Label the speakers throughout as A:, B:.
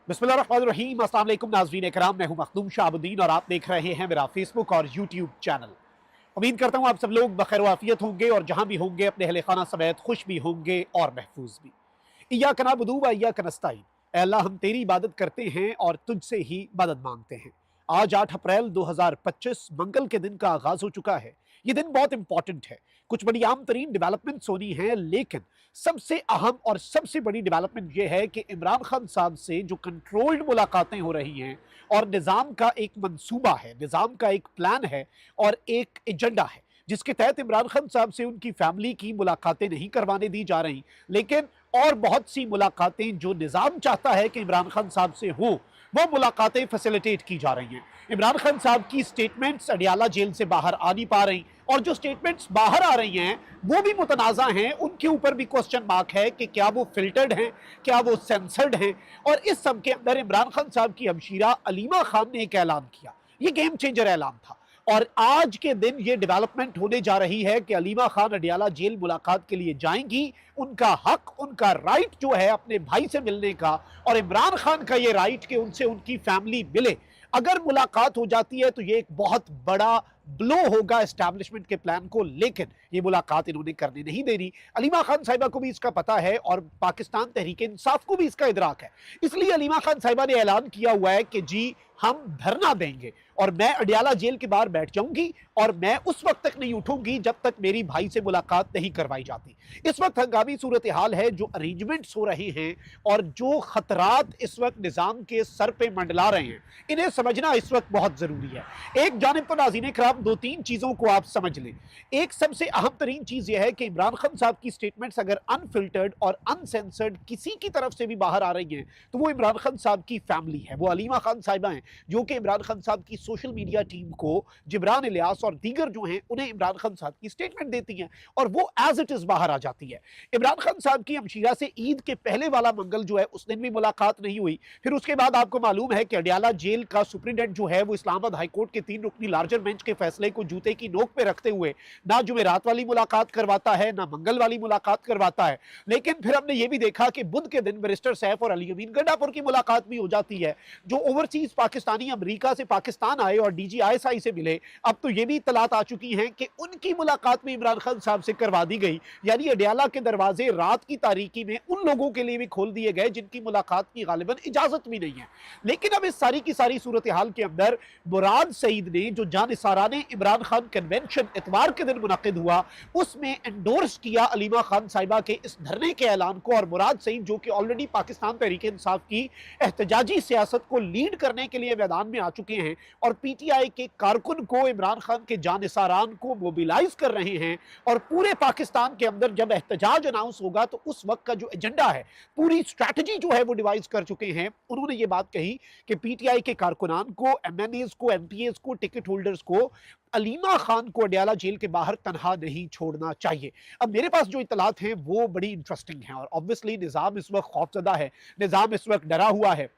A: बिस्मिल्लाहिर्रहमानिर्रहीम। अस्सलाम वालेकुम नाज़रीन इकराम, मैं हूं मखदूम शाहबुद्दीन और आप देख रहे हैं मेरा फेसबुक और यूट्यूब चैनल। उम्मीद करता हूं आप सब लोग बखैर वाफियत होंगे और जहां भी होंगे अपने अहले खाना समेत खुश भी होंगे और महफूज भी। इय्याका नअबुदु व इय्याका नस्तईन। ऐ अल्लाह, हम तेरी इबादत करते हैं और तुझसे ही मदद मांगते हैं। आज 8 अप्रैल 2025 मंगल के दिन का आगाज हो चुका है। ये दिन बहुत इंपॉर्टेंट है। कुछ बड़ी आम तरीन डेवलपमेंट्स होनी है, लेकिन सबसे अहम और सबसे बड़ी डेवलपमेंट यह है कि इमरान खान साहब से जो कंट्रोल्ड मुलाकातें हो रही हैं और निज़ाम का एक मंसूबा है, निज़ाम का एक प्लान है और एक एजेंडा है, जिसके तहत इमरान खान साहब से उनकी फैमिली की मुलाकातें नहीं करवाने दी जा रही, लेकिन और बहुत सी मुलाकातें जो निज़ाम चाहता है कि इमरान खान साहब से हो, वो मुलाकातें फैसिलिटेट की जा रही हैं। इमरान खान साहब की स्टेटमेंट्स अडियाला जेल से बाहर आ नहीं पा रही, और जो स्टेटमेंट्स बाहर आ रही हैं वो भी मुतनाज़ा हैं। उनके ऊपर भी क्वेश्चन मार्क है कि क्या वो फिल्टर्ड हैं, क्या वो सेंसर्ड हैं। और इस सब के अंदर इमरान खान साहब की हमशीरा अलीमा खान ने एक ऐलान किया। ये गेम चेंजर ऐलान था और आज के दिन ये डेवलपमेंट होने जा रही है कि अलीमा खान अडियाला जेल मुलाकात के लिए जाएंगी। उनका हक, उनका राइट जो है अपने भाई से मिलने का, और इमरान खान का ये राइट कि उनसे उनकी फैमिली मिले। अगर मुलाकात हो जाती है तो ये एक बहुत बड़ा ब्लो होगा एस्टैब्लिशमेंट के प्लान को, लेकिन ये मुलाकात इन्होंने करने नहीं दे रही। अलीमा खान साहिबा को भी इसका पता है और पाकिस्तान तहरीक इंसाफ को भी इसका इदराक है। इसलिए अलीमा खान साहिबा ने ऐलान किया हुआ है कि जी हम धरना देंगे और मैं अडियाला जेल के बाहर बैठ जाऊंगी और मैं उस वक्त तक नहीं उठूंगी जब तक मेरी भाई से मुलाकात नहीं करवाई जाती। इस वक्त हंगामी सूरत हाल है, जो अरेंजमेंट्स हो रहे हैं और जो खतरात इस वक्त निज़ाम के सर पे मंडला रहे हैं, इन्हें समझना इस वक्त बहुत जरूरी है। एक जानिब तो नाज़रीन कराम दो तीन चीजों को आप समझ लें। एक सबसे अहम तरीन चीज यह है कि इमरान खान साहब की स्टेटमेंट्स अगर अनफिल्टर्ड और अनसेंसर्ड किसी की तरफ से भी बाहर आ रही हैं तो वो इमरान खान साहब की फैमिली है, वो अलीमा खान साहिबा हैं, जो कि इमरान खान साहब की सोशल मीडिया टीम को, जिब्रान इलियास और दीगर जो हैं, उन्हें इमरान खान साहब की स्टेटमेंट देती हैं और वो एज इट इज बाहर आ जाती है। इमरान खान साहब की हमशीरा से ईद के पहले वाला मंगल जो है उस दिन भी मुलाकात नहीं हुई। फिर उसके बाद आपको मालूम है कि अडियाला जेल का सुप्रिंटेंडेंट जो है वो इस्लामाबाद हाईकोर्ट के 3 रुकनी लार्जर बेंच के फैसले को जूते की नोक पे रखते हुए ना जुमेरात वाली मुलाकात करवाता है, ना मंगल वाली मुलाकात करवाता है। लेकिन फिर हमने ये भी देखा कि बुध के दिन बैरिस्टर सैफ और अली अमीन गंडापुर की मुलाकात भी हो जाती है, जो ओवरसीज पाकिस्तानी अमेरिका से पाकिस्तान आए और DGISI से मिले। अब तो ये भी इत्तलात आ चुकी हैं कि उनकी मुलाकात भी इमरान खान साहब से करवा दी गई, यानी अडियाला के दरवाजे रात की तारीकी में उन लोगों के लिए भी खोल दिए गए जिनकी मुलाकात की गालिबन इजाजत भी नहीं है। लेकिन अब इस सारी की सारी सूरत हाल के अंदर मुराद सईद ने, जो जानिसाराने इमरान खान कन्वेंशन इतवार के दिन मुनक्किद हुआ, उसमें एंडोर्स किया अलीमा खान साहिबा के इस धरने के ऐलान को। और मुराद सईद जो कि ऑलरेडी पाकिस्तान तहरीक इंसाफ की एहतजाजी सियासत को लीड करने के लिए मैदान में आ चुके हैं और PTI के कारकुन को, इमरान खान के जानिसारान को मोबिलाइज कर रहे हैं। और पूरे पाकिस्तान के अंदर जब एहतजाज अनाउंस होगा तो उस वक्त का जो एजेंडा है, पूरी स्ट्रैटेजी जो है वो डिवाइस कर चुके हैं। उन्होंने ये बात कही कि PTI के कारकुनान को, MNAs को, MPAs को, टिकट होल्डर्स को अलीमा खान को अडियाला जेल के बाहर तनहा नहीं छोड़ना चाहिए। अब मेरे पास जो इत्तलात हैं वो बड़ी इंटरेस्टिंग हैं और ऑब्वियसली निज़ाम इस वक्त खौफजदा है, निज़ाम इस वक्त डरा हुआ है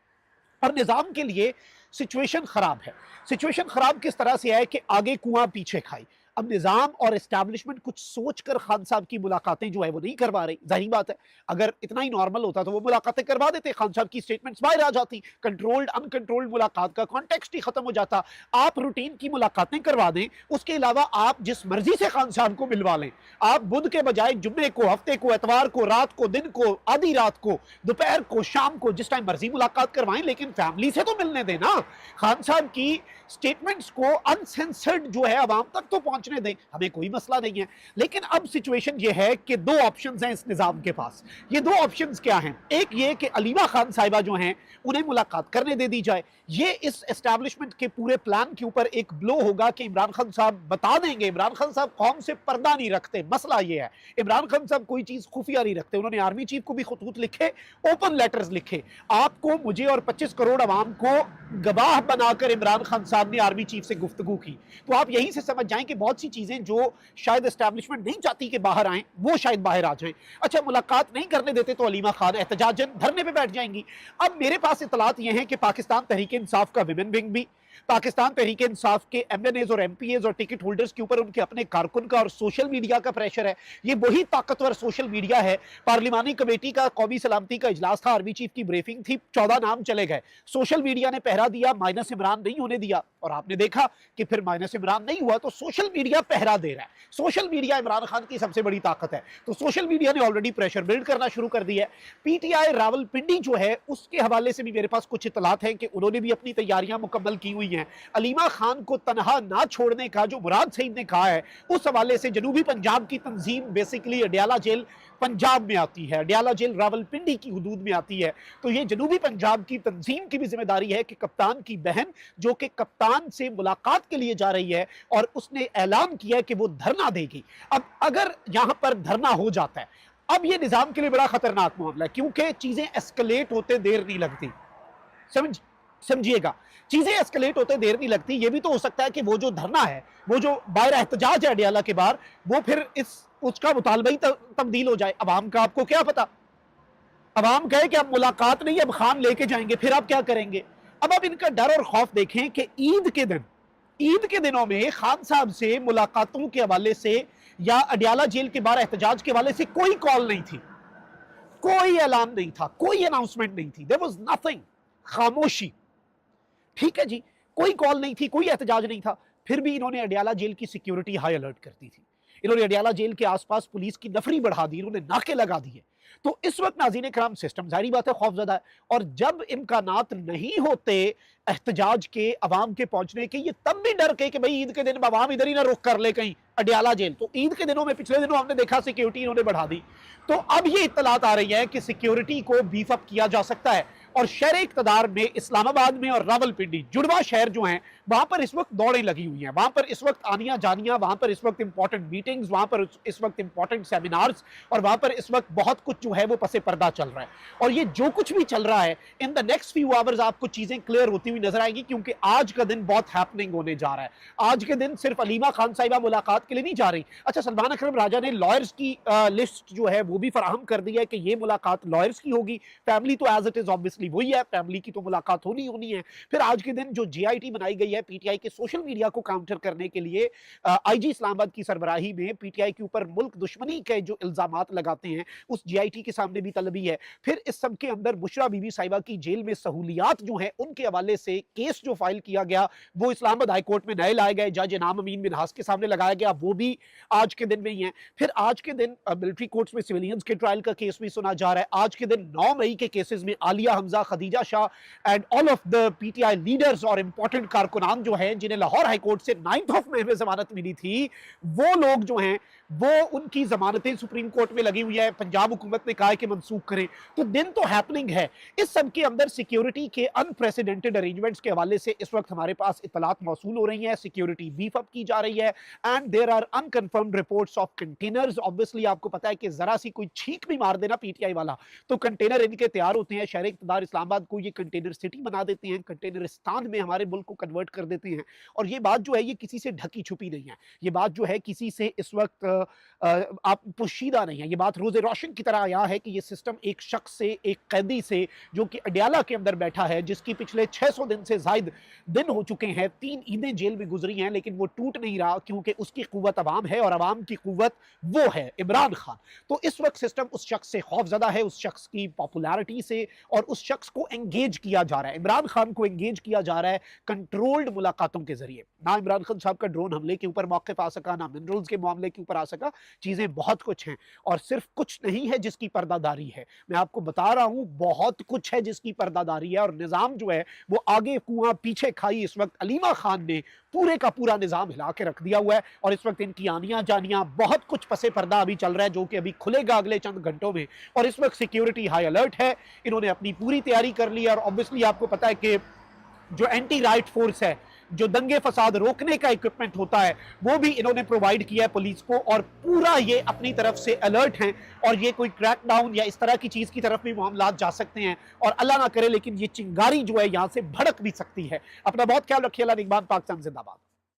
A: और निज़ाम के लिए सिचुएशन खराब है। सिचुएशन खराब किस तरह से है कि आगे कुआं पीछे खाई। अब निज़ाम और एस्टैब्लिशमेंट कुछ सोचकर खान साहब की मुलाकातें जो है वो नहीं करवा रही। जाहिर बात है, अगर इतना ही नॉर्मल होता तो वो मुलाकातें करवा देते, खान साहब की स्टेटमेंट्स बाहर आ जाती, कंट्रोल्ड अनकंट्रोल्ड मुलाकात का कॉन्टेक्स्ट ही खत्म हो जाता। आप रूटीन की मुलाकातें करवा दें, उसके अलावा आप जिस मर्जी से खान साहब को मिलवा लें। आप बुध के बजाय जुम्मे को, हफ्ते को, एतवार को, रात को, दिन को, आधी रात को, दोपहर को, शाम को, जिस टाइम मर्जी मुलाकात करवाएं, लेकिन फैमिली से तो मिलने देना। खान साहब की स्टेटमेंट्स को अनसेंसर्ड जो है आवाम तक तो पहुंचने दें, हमें कोई मसला नहीं है। लेकिन अब सिचुएशन ये है कि दो ऑप्शंस हैं इस निजाम के पास। ये दो ऑप्शंस क्या हैं? एक ये कि अलीमा खान साहिबा जो हैं उन्हें मुलाकात करने दे दी जाए। ये इस एस्टैब्लिशमेंट के पूरे प्लान के ऊपर एक ब्लो होगा कि इमरान खान साहब बता देंगे, इमरान खान साहब कौम से पर्दा नहीं रखते। मसला ये है, इमरान खान साहब कोई चीज खुफिया नहीं रखते। उन्होंने आर्मी चीफ को भी खतूत लिखे, ओपन लेटर्स लिखे, आपको, मुझे और 25 करोड़ आवाम को गवाह बनाकर इमरान खान साहब ने आर्मी चीफ से गुफ्तगू की। तो आप यहीं से समझ जाएं कि बहुत सी चीजें जो शायद एस्टैब्लिशमेंट नहीं चाहती कि बाहर आए, वो शायद बाहर आ जाएं। अच्छा, मुलाकात नहीं करने देते तो अलीमा खान एहतजाजन धरने पे बैठ जाएंगी। अब मेरे पास इतलात ये हैं कि पाकिस्तान तहरीक इंसाफ का विमेन विंग भी, पाकिस्तान तहरीक इंसाफ के एमएनएज और एमपीएज और टिकट होल्डर्स के ऊपर उनके अपने कारकुन का और सोशल मीडिया का प्रेशर है। ये वही ताकतवर सोशल मीडिया है। पार्लिमानी कमेटी का कौमी सलामती का इजलास था, आर्मी चीफ की ब्रीफिंग थी, 14 नाम चले गए। सोशल मीडिया ने पहरा दिया, माइनस इमरान नहीं होने दिया, और आपने देखा कि फिर माइनस इमरान नहीं हुआ तो सोशल मीडिया पहरा दे रहा है। सोशल मीडिया इमरान खान की सबसे बड़ी ताकत है, तो सोशल मीडिया ने ऑलरेडी प्रेशर बिल्ड करना शुरू कर दिया है। पीटीआई रावलपिंडी जो है उसके हवाले से भी मेरे पास कुछ इतलात हैं कि उन्होंने भी अपनी तैयारियां मुकम्मल की हुई हैं। अलीमा खान को तनहा ना छोड़ने का जो मुराद सईद ने कहा है, उस हवाले से जनूबी पंजाब की तंजीम बेसिकली अडियाला जेल पंजाब में आती है, अडियाला जेल रावलपिंडी की हुदूद में आती है, तो ये जनूबी पंजाब की तंजीम की भी जिम्मेदारी है कि कप्तान की बहन जो कि कप्तान से मुलाकात के लिए जा रही है और उसने ऐलान किया कि वो धरना देगी। अब अगर यहां पर धरना हो जाता है, अब ये निजाम के लिए बड़ा खतरनाक मामला है, क्योंकि चीजें एस्केलेट होते देर नहीं लगती। समझिएगा, चीजें एस्केलेट होते देर नहीं लगती। ये भी तो हो सकता है कि वो जो धरना है, वो जो बाहर एहतजाज है अडियाला के बाहर, वो फिर उसका मुतालबा ही तब्दील हो जाए। अवाम का आपको क्या पता, अवाम कहे कि अब मुलाकात नहीं, अब खान लेके जाएंगे, फिर आप क्या करेंगे? अब आप इनका डर और खौफ देखें कि ईद के दिनों में खान साहब से मुलाकातों के हवाले से या अडियाला जेल के बाहर एहतजाज के हवाले से कोई कॉल नहीं थी, कोई ऐलान नहीं था, कोई अनाउंसमेंट नहीं थी, देयर वाज नथिंग, खामोशी। ठीक है जी, कोई कॉल नहीं थी, कोई एहतजाज नहीं था, फिर भी इन्होंने अडियाला जेल की सिक्योरिटी हाई अलर्ट कर दी थी। इन्होंने अडियाला जेल के आसपास पुलिस की नफरी बढ़ा दी, इन्होंने नाके लगा दिए। तो इस वक्त नाज़रीन कराम सिस्टम जाहिर बात है खौफजदा है, और जब इम्कानात नहीं होते एहतजाज के, अवाम के पहुंचने के, ये तब भी डर के कि भाई ईद के दिन अवाम इधर ही ना रुख कर ले कहीं अडियाला जेल। तो ईद के दिनों में, पिछले दिनों हमने देखा सिक्योरिटी इन्होंने बढ़ा दी, तो अब ये इत्तलात आ रही है कि सिक्योरिटी को बीफ अप किया जा सकता है। और शहर इक़्तिदार में इस्लामाबाद में और रावलपिंडी जुड़वा शहर जो हैं, वहां पर इस वक्त दौड़ें लगी हुई हैं, वहां पर इस वक्त आनियां जानियां, वहां पर इस वक्त इंपॉर्टेंट मीटिंग्स, वहां पर इस वक्त इंपॉर्टेंट सेमिनार्स, और वहां पर इस वक्त बहुत कुछ जो है वो पसे पर्दा चल रहा है। और ये जो कुछ भी चल रहा है, in the next few hours आपको चीजें क्लियर होती हुई नजर आएगी, क्योंकि आज का दिन बहुत हैपनिंग होने जा रहा है। आज के दिन सिर्फ अलीमा खान साहिबा मुलाकात के लिए नहीं जा रही। अच्छा, सलमान अकरम राजा ने लॉयर्स की लिस्ट जो है वो भी फराहम कर दी है कि ये मुलाकात लॉयर्स की होगी। फैमिली तो एज इट इज ऑब्वियसली वही है, फैमिली की तो मुलाकात होनी है। फिर आज के दिन जो जीआईटी बनाई गई है पीटीआई के सोशल मीडिया को काउंटर करने के लिए, आईजी इस्लामाबाद की सरबराही में पीटीआई के ऊपर मुल्क दुश्मनी के जो इल्जामात लगाते हैं, उस जीआईटी के सामने भी तलबी है। फिर इस सब के अंदर बुशरा बीबी साहिबा की जेल में सहूलियात जो है उनके हवाले से केस जो फाइल किया गया, वो इस्लामाबाद हाई कोर्ट में नए लाए गए, जज इनाम अमीन मिनहास के सामने लगाया गया, वो भी आज के दिन में ही है। फिर आज के दिन मिलिट्री कोर्ट्स में सिविलियंस के ट्रायल का केस भी सुना जा रहा है। आज के दिन 9 मई के केसेस में Alia Hamza, Khadija Shah and all of the PTI leaders और इंपॉर्टेंट कारकुनान जो हैं, जिन्हें लाहौर हाई कोर्ट से 9 मई में जमानत मिली थी, वो लोग जो हैं वो उनकी जमानतें सुप्रीम कोर्ट में लगी हुई है। पंजाब हुकूमत ने कहा है कि मंसूख करें। तो दिन तो हैपनिंग है। इस सब के अंदर सिक्योरिटी के अनप्रेसिडेंटेड अरेंजमेंट्स के हवाले से इस वक्त हमारे पास इतलात मौसूल हो रही हैं, सिक्योरिटी बीफ अप की जा रही है, and there are unconfirmed reports of containers. Obviously आपको पता है कि जरा सी कोई छींक भी मार देना पीटीआई वाला तो कंटेनर इनके तैयार होते हैं। शहर इक़्तिदार इस्लामाबाद को ये कंटेनर सिटी बना देते हैं, कंटेनरिस्तान में हमारे मुल्क को कन्वर्ट कर देते हैं। और ये बात जो है ये किसी से ढकी छुपी नहीं है, ये बात जो है किसी से इस वक्त आप पोशीदा नहीं है। ये बात रोज़े रोशन की तरह आया है कि ये सिस्टम एक शख्स से, एक कैदी से जो कि अडियाला के अंदर बैठा है, जिसकी पिछले 600 दिन से ज़ायद दिन हो चुके हैं, 3 ईदें जेल में गुजरी हैं, लेकिन वो टूट नहीं रहा, क्योंकि उसकी कुव्वत अवाम है और अवाम की कुव्वत वो है इमरान खान। तो इस वक्त सिस्टम उस शख्स से खौफजदा है, उस शख्स की पॉपुलैरिटी से, और उस शख्स को एंगेज किया जा रहा है, इमरान खान को एंगेज किया जा रहा है कंट्रोल्ड मुलाकातों के जरिए। ना इमरान खान साहब का ड्रोन हमले के ऊपर मौक़िफ़ आ सका, ना मिनरल्स के मामले के ऊपर आ सका। चीजें बहुत कुछ हैं, और सिर्फ कुछ नहीं है जिसकी पर्दादारी है। मैं आपको बता रहा हूं, बहुत कुछ है जिसकी पर्दादारी है, और निजाम जो है वो आगे कुआं पीछे खाई। इस वक्त अलीमा खान ने पूरे का पूरा निजाम हिला के रख दिया हुआ है, और इस वक्त इनकी आनियां जानियां, बहुत कुछ पसे पर्दा अभी चल रहा है, जो कि अभी खुलेगा अगले चंद घंटों में। और इस वक्त सिक्योरिटी हाई अलर्ट है, इन्होंने अपनी पूरी तैयारी कर ली है। और ऑब्वियसली आपको पता है कि जो एंटी राइट फोर्स है, जो दंगे फसाद रोकने का इक्विपमेंट होता है, वो भी इन्होंने प्रोवाइड किया है पुलिस को, और पूरा ये अपनी तरफ से अलर्ट हैं। और ये कोई क्रैकडाउन या इस तरह की चीज की तरफ भी मामलात जा सकते हैं, और अल्लाह ना करे लेकिन ये चिंगारी जो है यहां से भड़क भी सकती है। अपना बहुत ख्याल रखिए। अल्लाह निगहबान। पाकिस्तान जिंदाबाद।